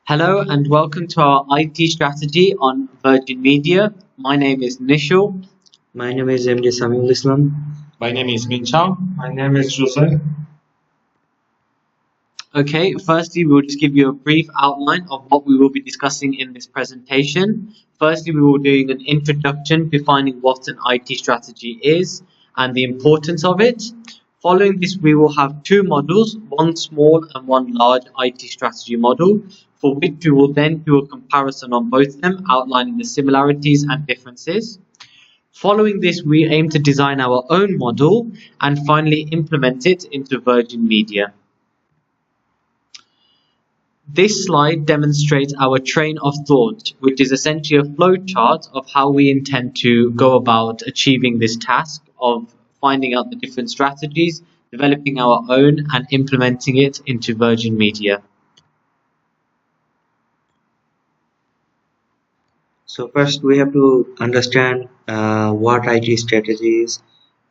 Hello and welcome to our IT strategy on Virgin Media. My name is Nishal. My name is MD Samiul Islam. My name is Minchang. My name is Jose. Okay, firstly, we'll just give you a brief outline of what we will be discussing in this presentation. Firstly, we will be doing an introduction defining what an IT strategy is and the importance of it. Following this, we will have two models, one small and one large IT strategy model, for which we will then do a comparison on both of them, outlining the similarities and differences. Following this, we aim to design our own model and finally implement it into Virgin Media. This slide demonstrates our train of thought, which is essentially a flowchart of how we intend to go about achieving this task of finding out the different strategies, developing our own, and implementing it into Virgin Media. So first we have to understand what IT strategy is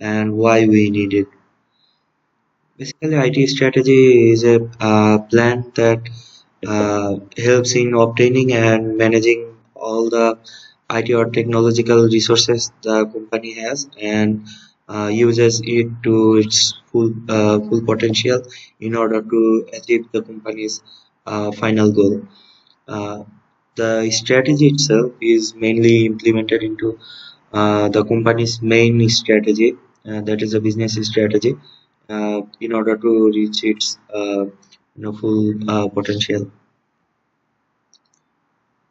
and why we need it. Basically, IT strategy is a plan that helps in obtaining and managing all the IT or technological resources the company has and uses it to its full potential in order to achieve the company's final goal. Uh, the strategy itself is mainly implemented into the company's main strategy, that is a business strategy, in order to reach its full potential.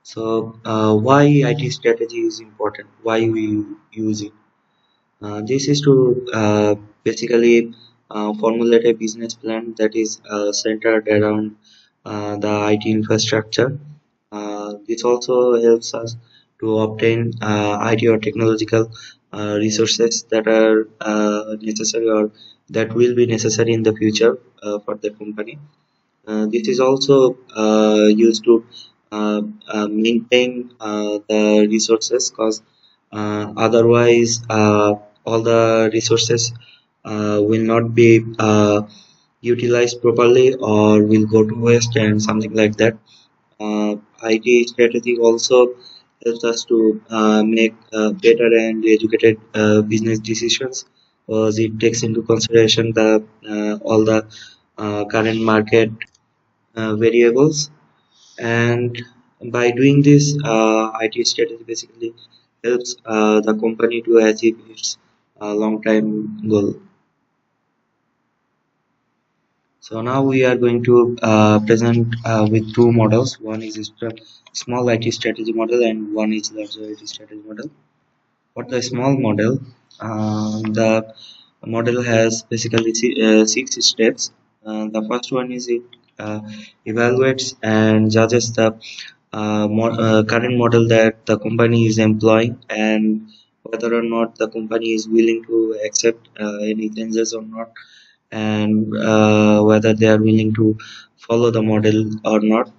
So, why IT strategy is important? Why we use it? This is to basically formulate a business plan that is centered around the IT infrastructure. This also helps us to obtain IT or technological resources that are necessary or that will be necessary in the future for the company. This is also used to maintain the resources, because otherwise all the resources will not be utilized properly or will go to waste and something like that. IT strategy also helps us to make better and educated business decisions, because it takes into consideration the all the current market variables. And by doing this, IT strategy basically helps the company to achieve its long-term goal. So now we are going to present with two models. One is a small IT strategy model and one is larger IT strategy model. For the small model, the model has basically six steps. The first one is it evaluates and judges the current model that the company is employing and whether or not the company is willing to accept any changes or not, and whether they are willing to follow the model or not.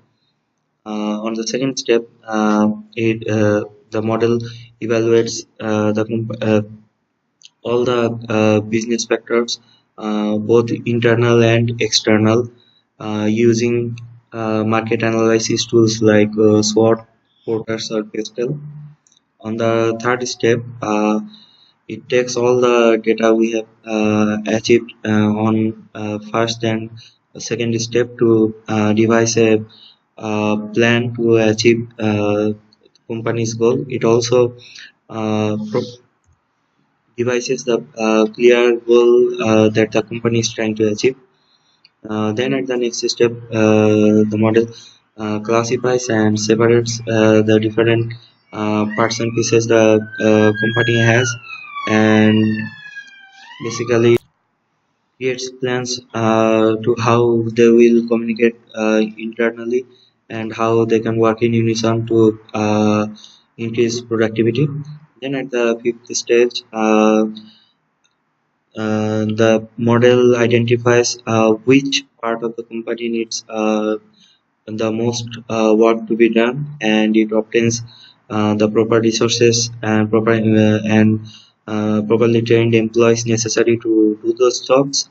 On the second step, the model evaluates all the business factors, both internal and external, using market analysis tools like SWOT, Porters, or Pestel. On the third step, it takes all the data we have achieved on first and second step to devise a plan to achieve company's goal. It also devises the clear goal that the company is trying to achieve. Then at the next step, the model classifies and separates the different parts and pieces the company has, and basically creates plans to how they will communicate internally and how they can work in unison to increase productivity. Then at the fifth stage, the model identifies which part of the company needs the most work to be done, and it obtains the proper resources and properly trained employees necessary to do those jobs.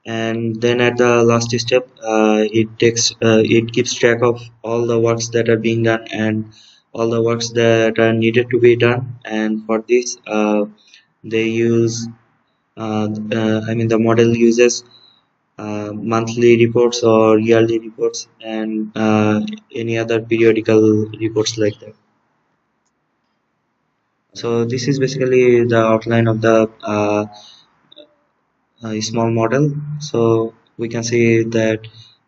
And then at the last step, it keeps track of all the works that are being done and all the works that are needed to be done. And for this, they use the model uses monthly reports or yearly reports and any other periodical reports like that. So this is basically the outline of the small model. So we can see that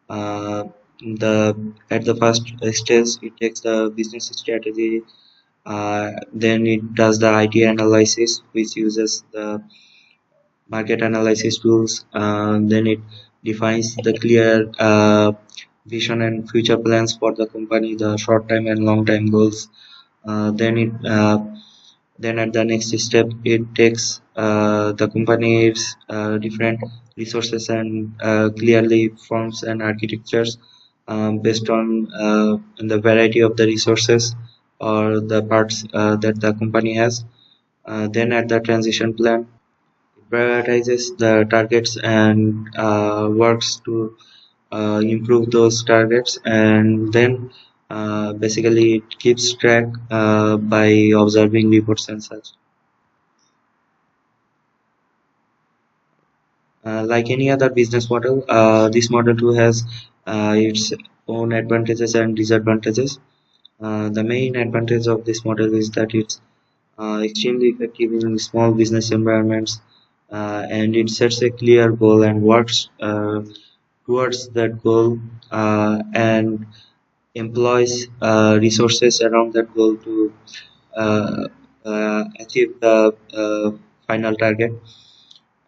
uh, the at the first stage it takes the business strategy, then it does the IT analysis, which uses the market analysis tools. Then it defines the clear vision and future plans for the company, the short time and long time goals. Then at the next step, it takes the company's different resources and clearly forms and architectures based on the variety of the resources or the parts that the company has. Then at the transition plan, prioritizes the targets and works to improve those targets, and then basically it keeps track by observing reports and such. Like any other business model, this model too has its own advantages and disadvantages. The main advantage of this model is that it's extremely effective in small business environments, and it sets a clear goal and works towards that goal, and employs resources around that goal to achieve the final target.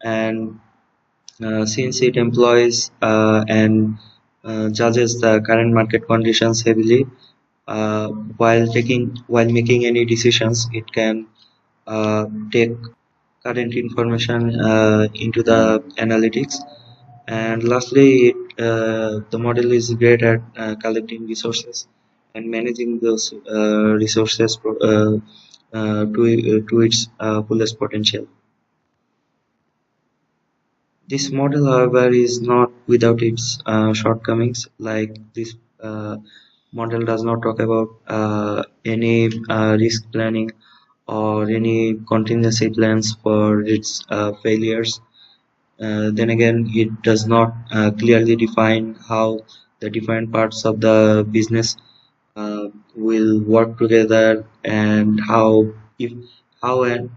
And since it employs and judges the current market conditions heavily, uh, while making any decisions, it can take current information into the analytics. And lastly, the model is great at collecting resources and managing those resources to its fullest potential. This model, however, is not without its shortcomings. Like this model does not talk about any risk planning or any contingency plans for its failures. Then again, it does not clearly define how the different parts of the business will work together, and if how and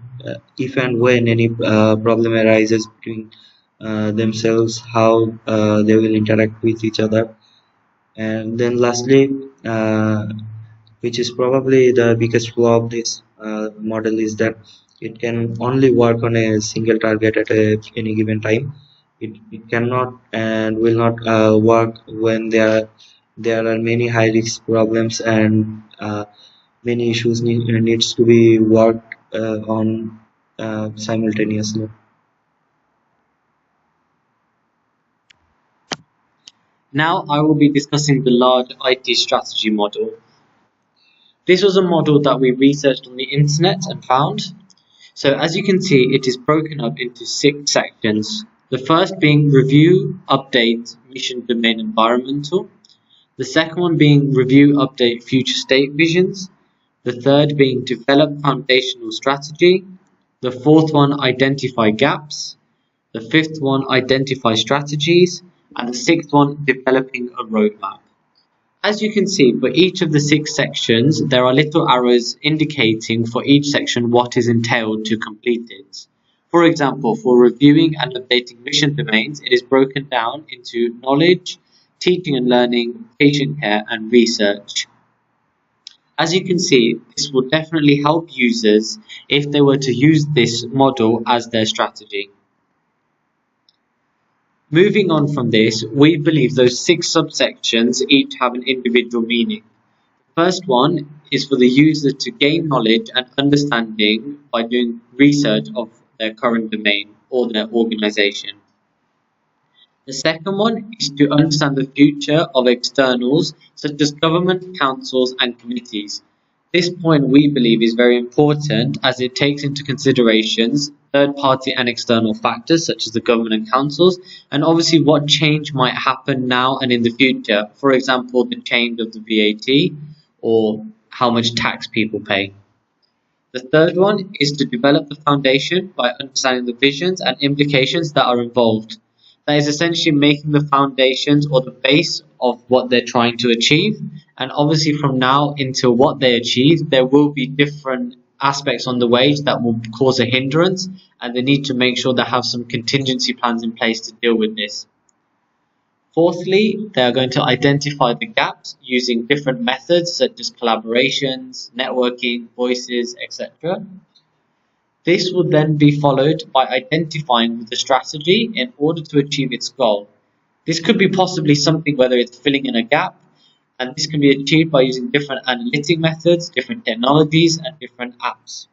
if and when any problem arises between themselves, how they will interact with each other. And then lastly, which is probably the biggest flaw of this model, is that it can only work on a single target at any given time. It cannot and will not work when there are many high risk problems and many issues needs to be worked on simultaneously. Now I will be discussing the large IT strategy model. This was a model that we researched on the internet and found. So as you can see, it is broken up into 6 sections. The first being review, update, mission, domain, environmental. The second one being review, update, future state visions. The third being develop foundational strategy. The fourth one, identify gaps. The fifth one, identify strategies. And the sixth one, developing a roadmap. As you can see, for each of the 6 sections, there are little arrows indicating for each section what is entailed to complete it. For example, for reviewing and updating mission domains, it is broken down into knowledge, teaching and learning, patient care, and research. As you can see, this will definitely help users if they were to use this model as their strategy. Moving on from this, we believe those 6 subsections each have an individual meaning. The first one is for the user to gain knowledge and understanding by doing research of their current domain or their organization. The second one is to understand the future of externals such as government, councils, and committees. This point we believe is very important as it takes into considerations third-party and external factors such as the government and councils, and obviously what change might happen now and in the future. For example, the change of the VAT or how much tax people pay. The third one is to develop the foundation by understanding the visions and implications that are involved. That is essentially making the foundations or the base of what they're trying to achieve. And obviously from now into what they achieve, there will be different aspects on the way that will cause a hindrance, and they need to make sure they have some contingency plans in place to deal with this. Fourthly, they are going to identify the gaps using different methods such as collaborations, networking, voices, etc. This will then be followed by identifying the strategy in order to achieve its goal. This could be possibly something whether it's filling in a gap, and this can be achieved by using different analytic methods, different technologies, and different apps.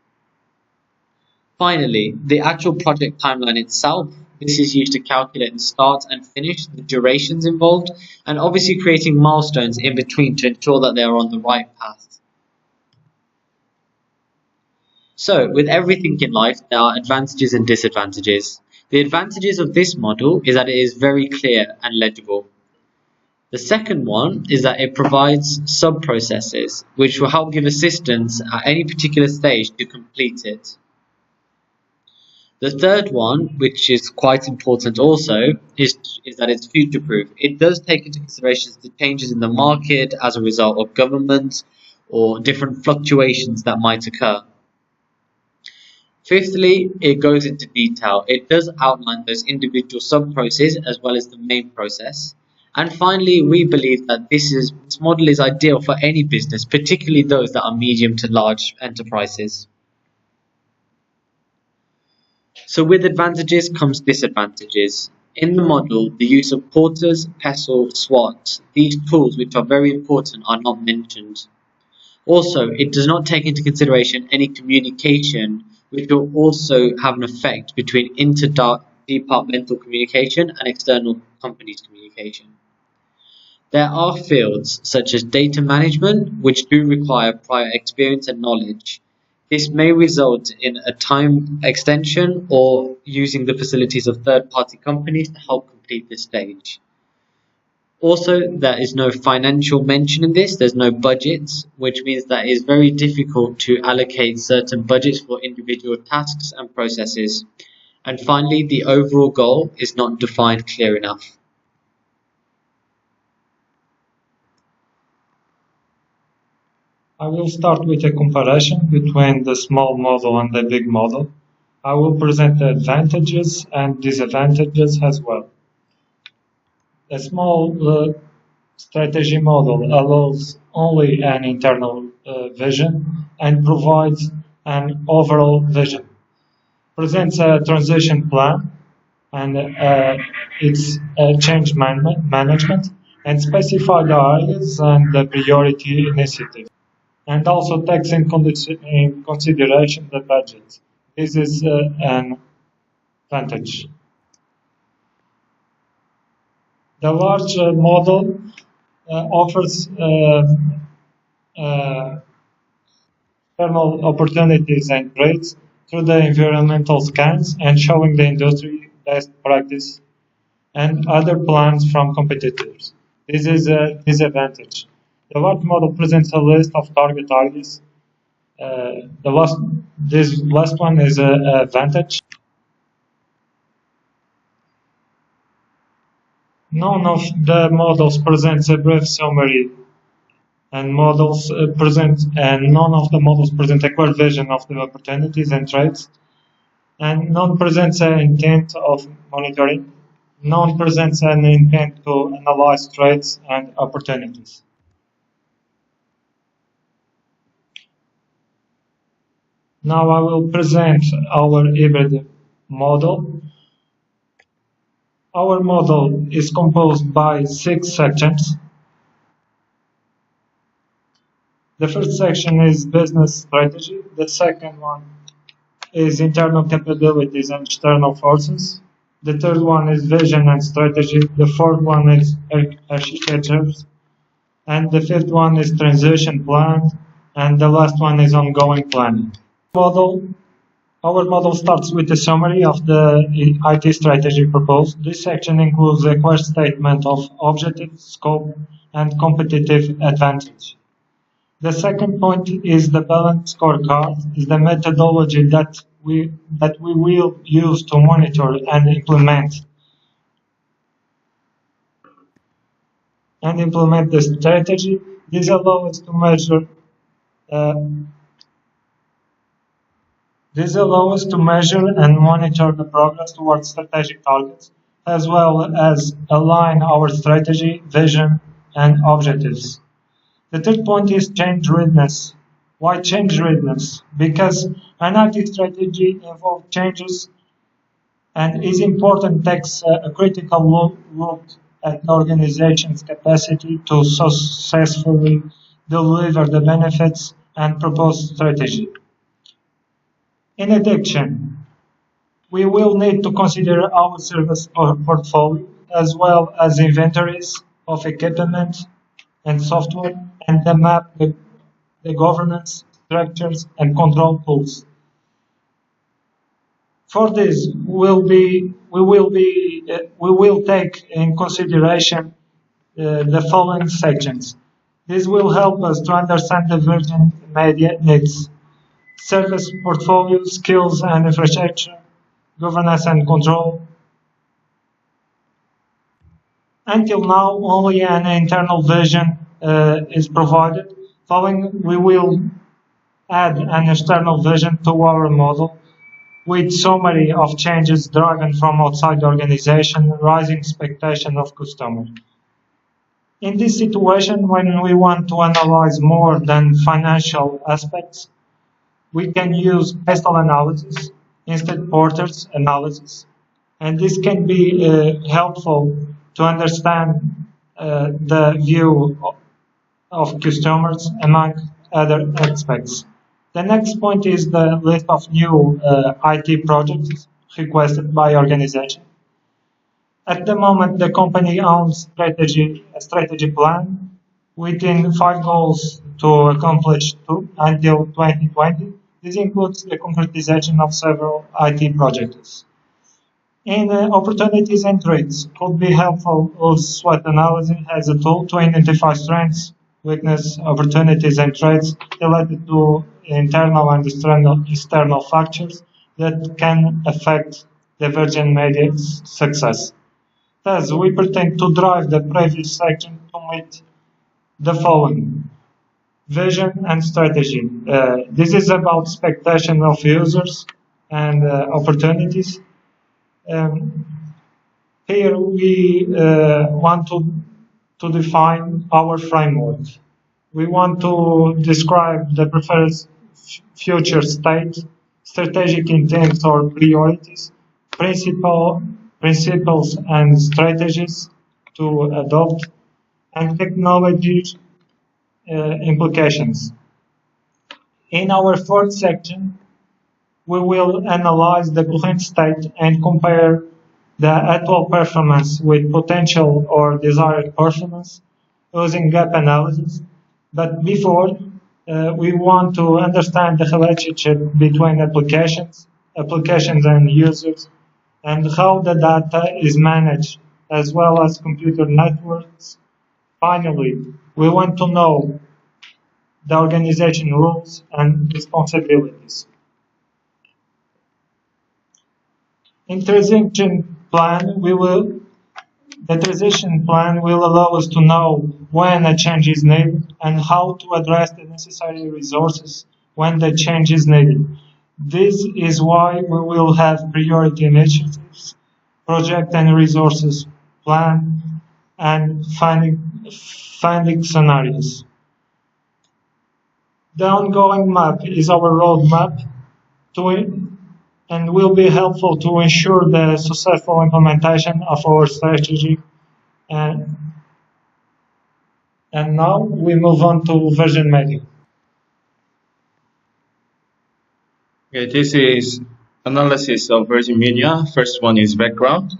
Finally, the actual project timeline itself. This is used to calculate the start and finish, the durations involved, and obviously creating milestones in between to ensure that they are on the right path. So, with everything in life, there are advantages and disadvantages. The advantages of this model is that it is very clear and legible. The second one is that it provides sub-processes, which will help give assistance at any particular stage to complete it. The third one, which is quite important also, is that it's future-proof. It does take into consideration the changes in the market as a result of government or different fluctuations that might occur. Fifthly, it goes into detail. It does outline those individual sub-processes as well as the main process. And finally, we believe that this model is ideal for any business, particularly those that are medium to large enterprises. So with advantages comes disadvantages. In the model, the use of porters, pestle, SWOT, these tools which are very important are not mentioned. Also, it does not take into consideration any communication which will also have an effect between interdepartmental communication and external companies communication. There are fields such as data management which do require prior experience and knowledge. This may result in a time extension or using the facilities of third-party companies to help complete this stage. Also, there is no financial mention in this, there's no budgets, which means that it is very difficult to allocate certain budgets for individual tasks and processes. And finally, the overall goal is not defined clear enough. I will start with a comparison between the small model and the big model. I will present the advantages and disadvantages as well. A small strategy model allows only an internal vision and provides an overall vision. Presents a transition plan and its change management and specify the areas and the priority initiatives. And also takes in consideration the budget. This is an advantage. The large model offers thermal opportunities and trades through the environmental scans and showing the industry best practice and other plans from competitors. This is a disadvantage. The large model presents a list of target areas. This last one is an advantage. None of the models presents a brief summary, and none of the models present a clear vision of the opportunities and trades, and none presents an intent of monitoring. None presents an intent to analyze trades and opportunities. Now I will present our hybrid model. Our model is composed by 6 sections. The first section is business strategy. The second one is internal capabilities and external forces. The third one is vision and strategy. The fourth one is architecture. And the fifth one is transition plan and the last one is ongoing planning. Our model starts with a summary of the IT strategy proposed. This section includes a clear statement of objective, scope, and competitive advantage. The second point is the balanced scorecard, is the methodology that we will use to monitor and implement the strategy. This allows us to measure and monitor the progress towards strategic targets, as well as align our strategy, vision, and objectives. The third point is change readiness. Why change readiness? Because an IT strategy involves changes and is important, takes a critical look at the organization's capacity to successfully deliver the benefits and proposed strategy. In addition, we will need to consider our service portfolio as well as inventories of equipment and software, and the map the governance structures and control tools. For this, we will take in consideration the following sections. This will help us to understand the virgin media needs, service portfolio, skills and infrastructure, governance and control. Until now, only an internal vision is provided. Following, we will add an external vision to our model with summary of changes driven from outside the organization, rising expectation of customers. In this situation, when we want to analyze more than financial aspects, we can use pestle analysis instead Porter's analysis, and this can be helpful to understand the view of customers among other aspects. The next point is the list of new IT projects requested by organization. At the moment, the company owns a strategy plan within 5 goals to accomplish until 2020. This includes the concretization of several IT projects. In opportunities and threats, could be helpful with SWOT analysis as a tool to identify strengths, weaknesses, opportunities, and threats related to internal and external factors that can affect the virgin media's success. Thus, we pretend to drive the previous section to meet the following: vision and strategy. This is about expectation of users and opportunities. Here we want to define our framework. We want to describe the preferred future state, strategic intent or priorities, principles and strategies to adopt, and technology implications. In our fourth section, we will analyze the current state and compare the actual performance with potential or desired performance using gap analysis. But before, we want to understand the relationship between applications and users, and how the data is managed, as well as computer networks. Finally, we want to know the organization rules and responsibilities. In transition plan, the transition plan will allow us to know when a change is needed and how to address the necessary resources when the change is needed. This is why we will have priority initiatives, project and resources plan, and funding scenarios. The ongoing map is our roadmap and will be helpful to ensure the successful implementation of our strategy. And now we move on to version media. Okay, this is analysis of Virgin Media. First one is background.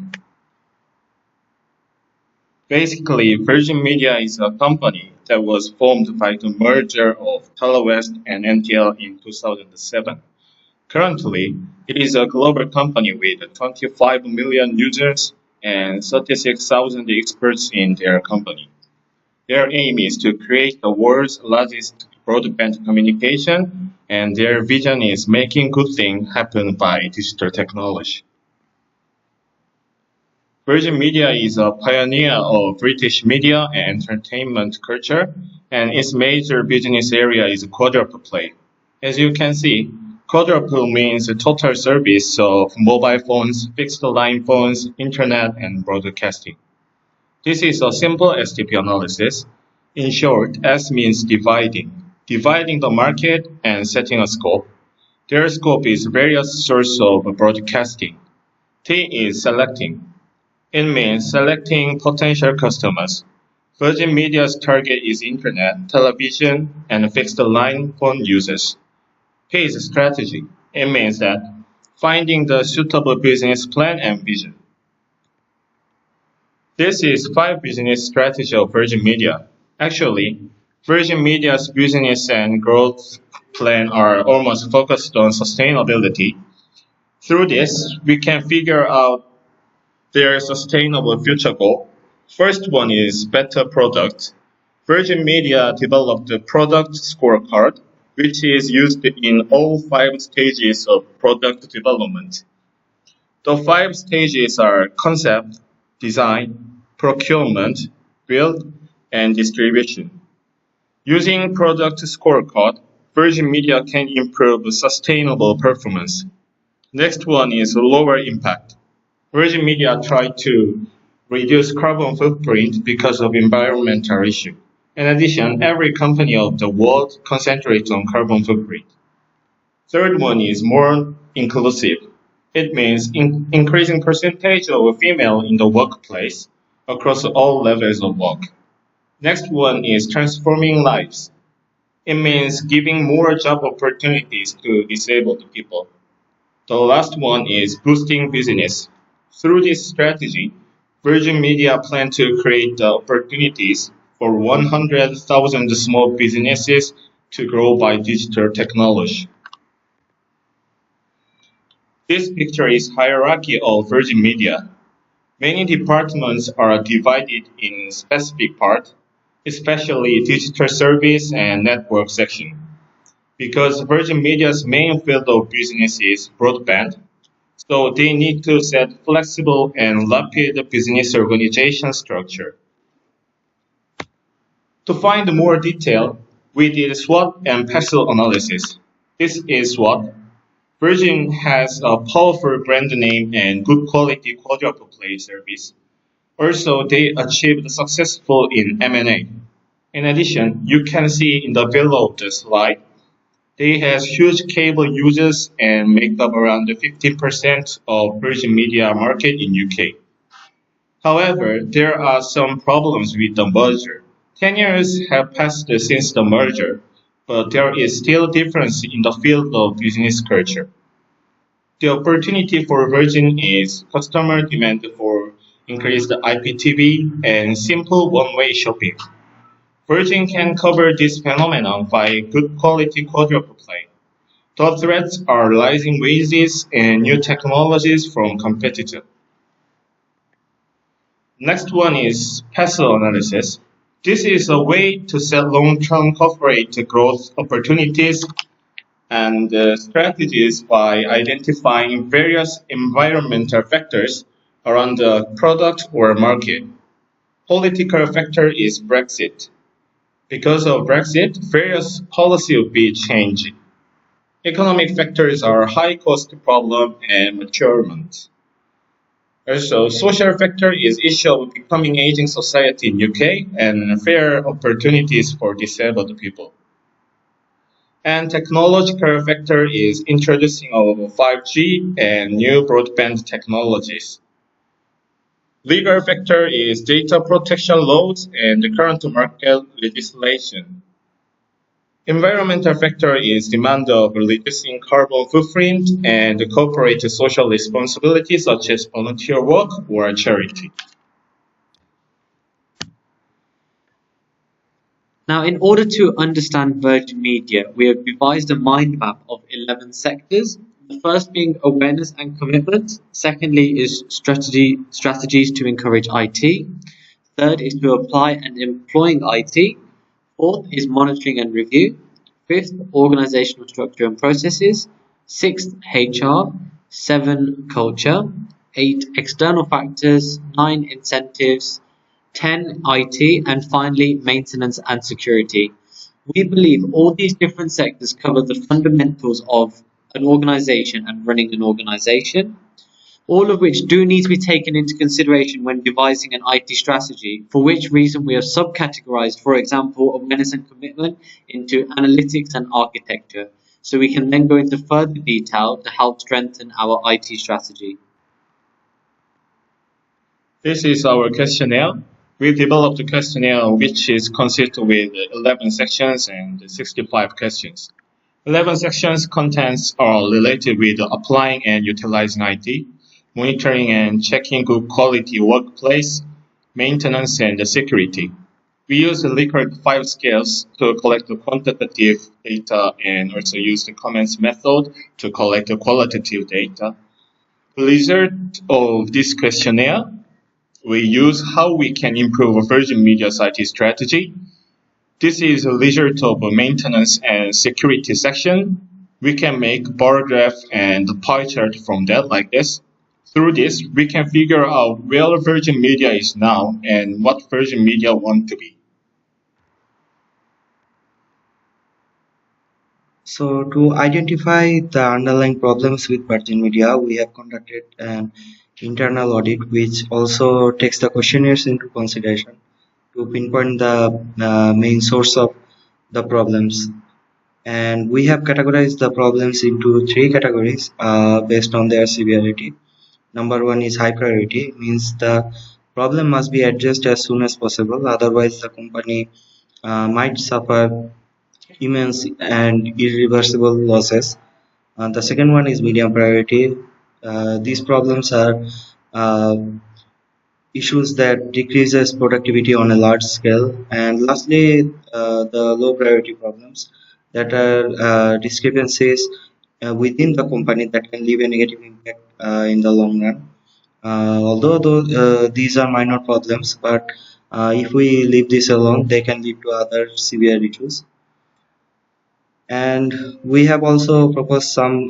Basically, Virgin Media is a company that was formed by the merger of Telewest and NTL in 2007. Currently, it is a global company with 25 million users and 36,000 experts in their company. Their aim is to create the world's largest broadband communication, and their vision is making good things happen by digital technology. Virgin Media is a pioneer of British media and entertainment culture, and its major business area is quadruple play. As you can see, quadruple means a total service of mobile phones, fixed line phones, internet, and broadcasting. This is a simple STP analysis. In short, S means dividing the market and setting a scope. Their scope is various sources of broadcasting. T is selecting. It means selecting potential customers. Virgin Media's target is internet, television, and fixed line phone users. P is strategy. It means that finding the suitable business plan and vision. This is 5 business strategy of Virgin Media. Actually, Virgin Media's business and growth plan are almost focused on sustainability. Through this, we can figure out their sustainable future goal. First one is better product. Virgin Media developed a product scorecard, which is used in all 5 stages of product development. The 5 stages are concept, design, procurement, build, and distribution. Using product scorecard, Virgin Media can improve sustainable performance. Next one is lower impact. Virgin Media tried to reduce carbon footprint because of environmental issue. In addition, every company of the world concentrates on carbon footprint. Third one is more inclusive. It means increasing percentage of female in the workplace across all levels of work. Next one is transforming lives. It means giving more job opportunities to disabled people. The last one is boosting business. Through this strategy, Virgin Media plans to create the opportunities for 100,000 small businesses to grow by digital technology. This picture is hierarchy of Virgin Media. Many departments are divided in specific parts, especially digital service and network section. Because Virgin Media's main field of business is broadband, so they need to set flexible and rapid business organization structure. To find more detail, we did SWOT and PESTLE analysis. This is SWOT. Virgin has a powerful brand name and good quality quadruple play service. Also, they achieved successful in M&A. In addition, you can see in the below of the slide, they have huge cable users and make up around 15% of Virgin Media market in UK. However, there are some problems with the merger. 10 years have passed since the merger, but there is still difference in the field of business culture. The opportunity for Virgin is customer demand for increased IPTV and simple one-way shopping. Virgin can cover this phenomenon by good quality quadruple play. The threats are rising wages and new technologies from competitors. Next one is PESTLE analysis. This is a way to set long-term corporate growth opportunities and strategies by identifying various environmental factors around the product or market. Political factor is Brexit. Because of Brexit, various policy will be changed. Economic factors are high cost problem and maturement. Also, social factor is issue of becoming aging society in UK and fair opportunities for disabled people. And technological factor is introducing of 5G and new broadband technologies. Legal factor is data protection laws and the current market legislation. Environmental factor is demand of reducing carbon footprint and corporate social responsibility such as volunteer work or charity. Now, in order to understand Virgin Media, we have devised a mind map of 11 sectors. The first being awareness and commitment. Secondly is strategies to encourage IT. Third is to apply and employing IT. Fourth is monitoring and review. Fifth, organizational structure and processes. Sixth, HR. Seven, culture. Eight, external factors. Nine, incentives. 10, IT. And finally, maintenance and security. We believe all these different sectors cover the fundamentals of an organization and running an organization, all of which do need to be taken into consideration when devising an IT strategy, for which reason we have subcategorized, for example, awareness and commitment into analytics and architecture, so we can then go into further detail to help strengthen our IT strategy. This is our questionnaire. We developed a questionnaire which is consisted with 11 sections and 65 questions. 11 sections contents are related with applying and utilizing IT, monitoring and checking good quality workplace, maintenance and security. We use the Likert 5 scales to collect the quantitative data and also use the comments method to collect the qualitative data. The result of this questionnaire, we use how we can improve Virgin Media's IT strategy. This is a result of a maintenance and security section. We can make bar graph and pie chart from that like this. Through this, we can figure out where Virgin Media is now and what Virgin Media want to be. So to identify the underlying problems with Virgin Media, we have conducted an internal audit which also takes the questionnaires into consideration to pinpoint the main source of the problems. And we have categorized the problems into three categories based on their severity. Number one is high priority, means the problem must be addressed as soon as possible, otherwise the company might suffer immense and irreversible losses. The second one is medium priority. These problems are issues that decreases productivity on a large scale. And lastly, the low priority problems that are discrepancies within the company that can leave a negative impact in the long run. Although these are minor problems, but if we leave this alone, they can lead to other severe issues. And we have also proposed some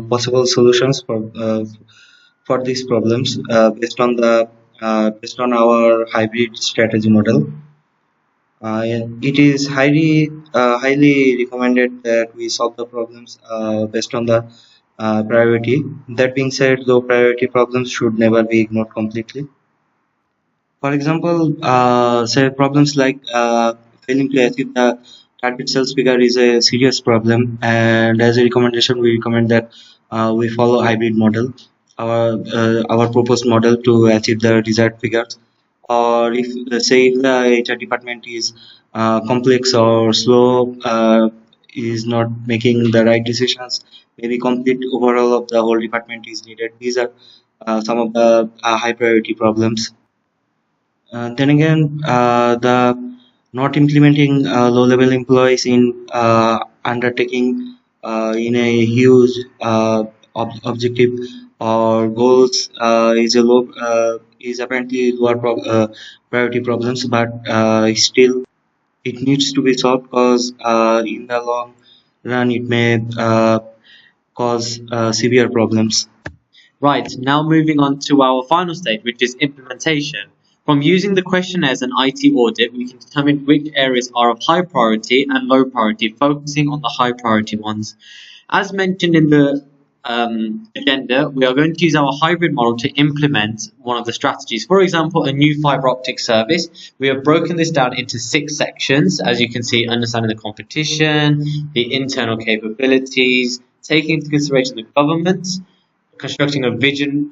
possible solutions for these problems based on our hybrid strategy model. It is highly recommended that we solve the problems based on the priority. That being said, low priority problems should never be ignored completely. For example, say problems like failing to achieve the target sales figure is a serious problem, and as a recommendation, we recommend that we follow hybrid model, our proposed model to achieve the desired figures. Or if say if the HR department is complex or slow, is not making the right decisions, maybe complete overhaul of the whole department is needed. These are some of the high priority problems. Then again, the not implementing low-level employees in undertaking in a huge objective or goals is apparently lower priority problems, but still it needs to be solved because in the long run it may cause severe problems. Right, now moving on to our final stage, which is implementation. From using the questionnaires and IT audit, we can determine which areas are of high priority and low priority, focusing on the high priority ones. As mentioned in the agenda, we are going to use our hybrid model to implement one of the strategies. For example, a new fiber optic service. We have broken this down into 6 sections, as you can see, understanding the competition, the internal capabilities, taking into consideration the government, constructing a vision,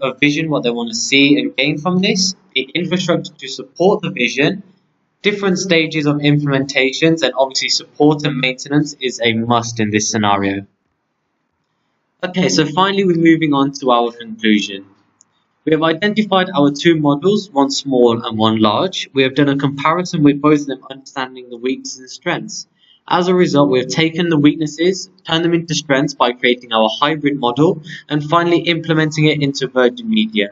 what they want to see and gain from this, the infrastructure to support the vision, different stages of implementations, and obviously support and maintenance is a must in this scenario. Okay, so finally we're moving on to our conclusion. We have identified our two models, one small and one large. We have done a comparison with both of them, understanding the weaknesses and strengths. As a result, we have taken the weaknesses, turned them into strengths by creating our hybrid model, and finally implementing it into Virgin Media.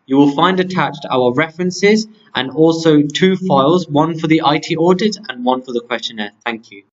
You will find attached our references and also two files, one for the IT audit and one for the questionnaire. Thank you.